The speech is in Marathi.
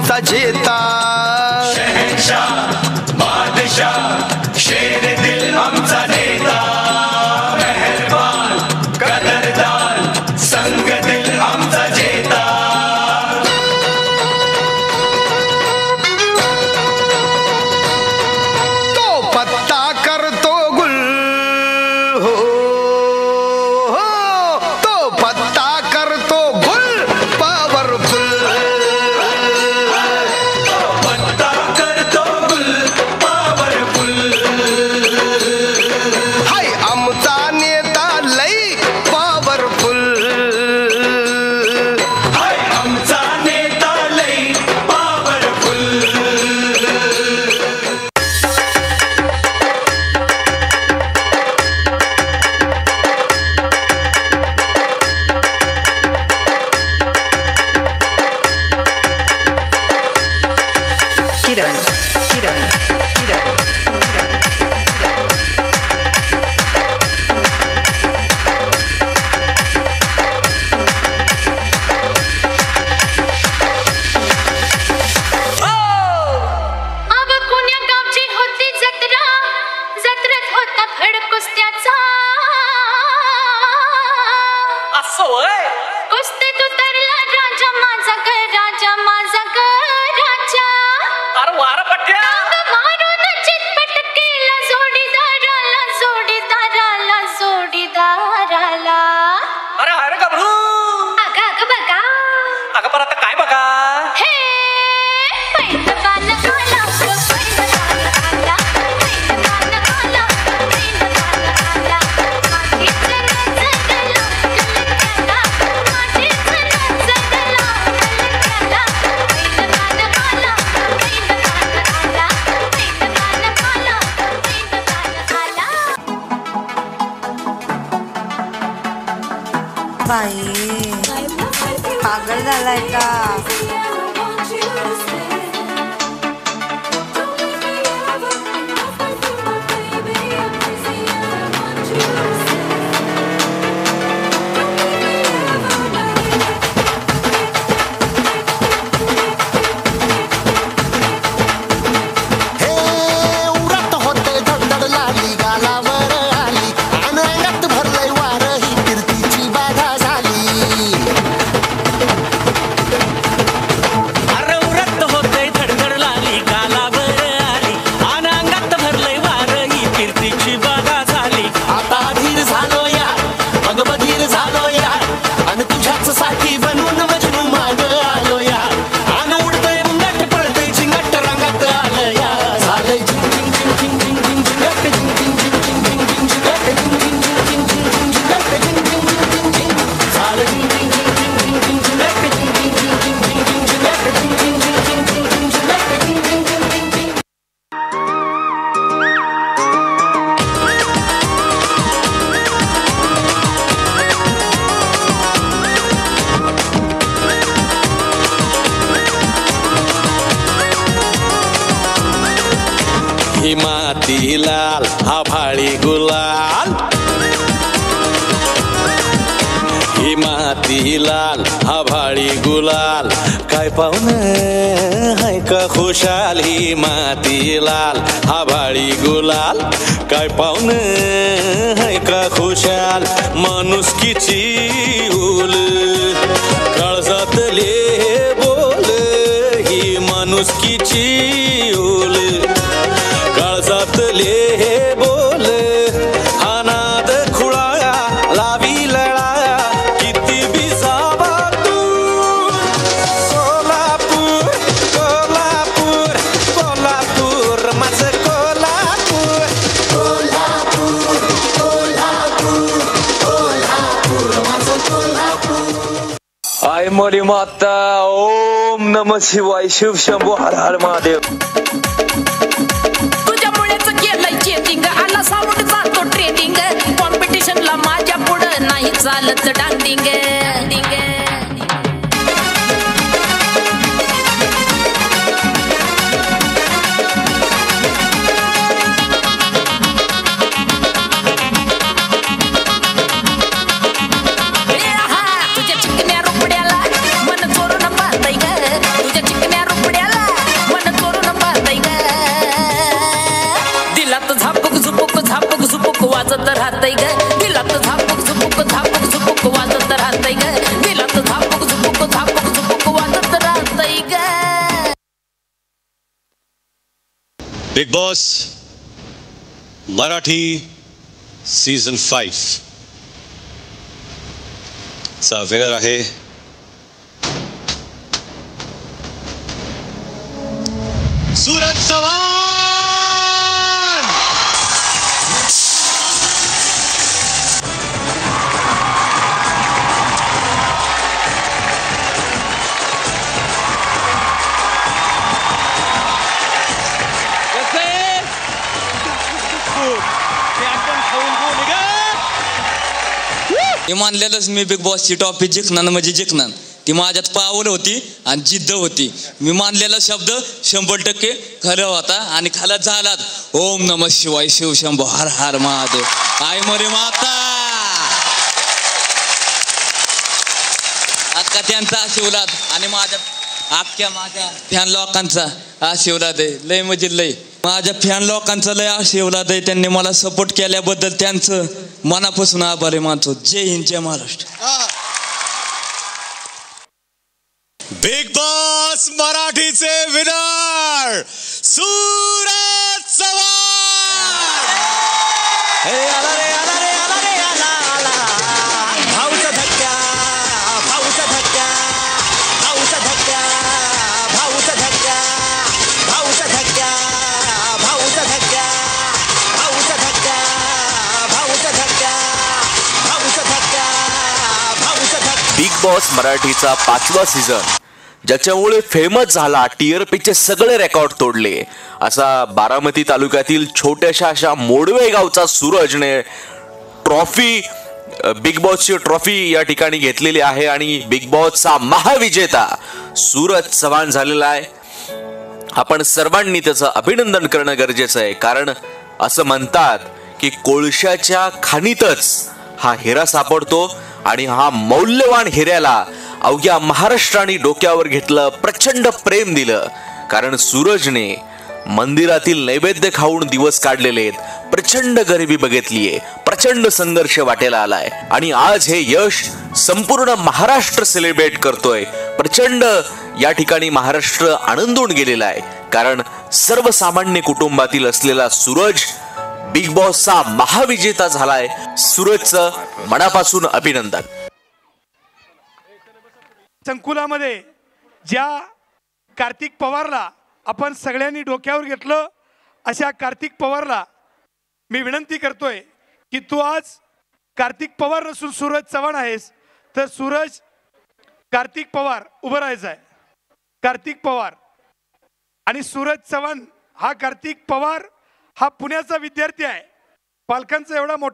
आमचा जेता, शहनशाह बादशाह शेर दिल आमचा नेता, मेहरबान कदरदान संग दिल आमचा जेता. तो पत्ता करतो गुल हो, तो पत्ता करतो गुल पॉवरफुल, पत्ता करतो गुल पॉवरफुल. हाय आमचा नेता लई पॉवरफुल, हाय आमचा नेता लई पॉवरफुल. किरण किरण किरण अब कुण्या गावची होती जत्रा, जत्रेत होता फड कुस्त्याचा. असं होय. कुस्तीत उतरला राजा माझा ग, राजा माझा ग राजा. अरे वारा पट्ट्या. टांग मारून चितपट केला जोडीदाराला, जोडीदाराला, जोडीदाराला. अरे अरे गबरू. अगं अगं बघा, अगं पण आता काय बघा. हे पैलवान आला, पैलवान आला, पैलवान आला, पैलवान आला. मातीच रचगला कलकला, मातीच रचगला कलकला. पैलवान आला, पैलवान आला, पैलवान आला, पैलवान आला. बाई पागल झालाय का. हे उरात होते धडधड लाली गालावर आली, अंगात भरलंय वार ही कीर्तीची बाधा झाली. अरे उरत होते धडधड लाली गालावर आली, आणि अंगात भरलंय वार ही कीर्तीची बाधा झाली. आता धीर झालो यार, मग बधीर झालो यार, आणि तुझ्याच साठी बनवून मजनू माग आलो यार. आणि उडतंय मुंगट पळतंय झिंगट रंगात आलं यार. झालंय झिंग झिंग झिंग झिंग झिंग झिंग झिंगट, झिंग झिंग झिंग झिंग झिंग झिंग झिंगट, झिंग झिंग झिंग झिंग झिंग झिंग झिंगट, झिंग झिंग झिंग झिंग झिंग. झालं झिंग झिंग झिंग झिंग झिंग झिंग झिंगट, झिंग झिंग झिंग झिंग झिंग झिंग झिंगट, झिंग झिंग झिंग झिंग झिंग झिंग झिंगट, झिंग झिंग झिंग झिंग झिंग. ही माती लाल आभाळी गुलाल, ही माती लाल आभाळी गुलाल. काय पाहुणं हाय का खुशाल, ही माती लाल आभाळी गुलाल. काय पाहुणं हाय का खुशाल, माणुसकीची उल काळजातले बोल, ही माणुसकीची उल काळजातले हे बोल. अनाद खुळा लावी लळा, किती बी जावा तू. कोल्हापूर कोल्हापूर कोल्हापूर माझं कोल्हापूर. कोल्हापूर कोल्हापूर कोल्हापूर माझं कोल्हापूर. आई मोरी माता, ओम नम शिवाय, शिव शंभू हर हर महादेव. तुझ्यामुळेच केलंय चेटिंग, आला साऊंड जातो ट्रेडिंग. कॉम्पिटिशनला माझ्या पुढं नाही चालत डांडिंग. तुझ्या चिकन्या रुपड्याला मन चोरून पाहतय ग, तुझ्या चिकन्या रुपड्या बिग बॉस मराठी सीझन 5 चा विनर आहे सूरज चव्हाण. मी मानलेलंच मी बिग बॉसची ट्रॉफी जिंकणार म्हणजे जिंकणार. ती माझ्यात पावलं होती आणि जिद्द होती. मी मानलेला शब्द 100% खरं होता आणि खरा झालात. ओम नमः शिवाय शिवशंभो हर हर महादेव. आई मरे माता अक्का त्यांचा आशीर्वाद आणि माझ्या फॅन लोकांचा आशीर्वाद आहे. लय म्हणजे लय माझ्या फॅन लोकांचा लय आशीर्वाद आहे. त्यांनी मला सपोर्ट केल्याबद्दल त्यांचं मनापासून आभार मानतो. जय हिंद जय महाराष्ट्र. बिग बॉस मराठीचे विनर सूरज चव्हाण. आला रे आला रे आला रे आला आला भाऊचा धक्का भाऊचा धक्का भाऊचा धक्का भाऊचा धक्का भाऊचा धक्का भाऊचा धक्का भाऊचा धक्का भाऊचा धक्का भाऊचा धक्का भाऊचा धक्का. बिग बॉस मराठीचा 5वा सीझन ज्याच्यामुळे फेमस झाला, TRPचे सगळे रेकॉर्ड तोडले, असा बारामती तालुक्यातील छोट्याशा अशा मोडवे गावचा सूरजने ट्रॉफी बिग बॉसची ट्रॉफी या ठिकाणी घेतलेली आहे आणि बिग बॉसचा महाविजेता सूरज चव्हाण झालेला आहे. आपण सर्वांनी त्याचं अभिनंदन करणं गरजेचं आहे. कारण असं म्हणतात की कोळशाच्या खाणीतच हा हिरा सापडतो आणि हा मौल्यवान हिऱ्याला अवघ्या महाराष्ट्राने डोक्यावर घेतलं, प्रचंड प्रेम दिलं. कारण सूरजने मंदिरातील नैवेद्य खाऊन दिवस काढलेले आहेत, प्रचंड गरिबी बघितलीये, प्रचंड संघर्ष वाटेला आलाय आणि आज हे यश संपूर्ण महाराष्ट्र सेलिब्रेट करतोय. प्रचंड या ठिकाणी महाराष्ट्र आनंदून गेलेला आहे. कारण सर्वसामान्य कुटुंबातील असलेला सूरज बिग बॉसचा महाविजेता झालाय. सूरजचं मनापासून अभिनंदन. संकुलामध्ये ज्या कार्तिक पवारला आपण सगळ्यांनी डोक्यावर घेतलं, अशा कार्तिक पवारला मी विनंती करतोय की तू आज कार्तिक पवार नसून सूरज चव्हाण आहेस, तर सूरज कार्तिक पवार उभं राहायचं आहे. कार्तिक पवार आणि सूरज चव्हाण. हा कार्तिक पवार हा पुण्याचा विद्यार्थी आहे. पालकांचा एवढा मोठा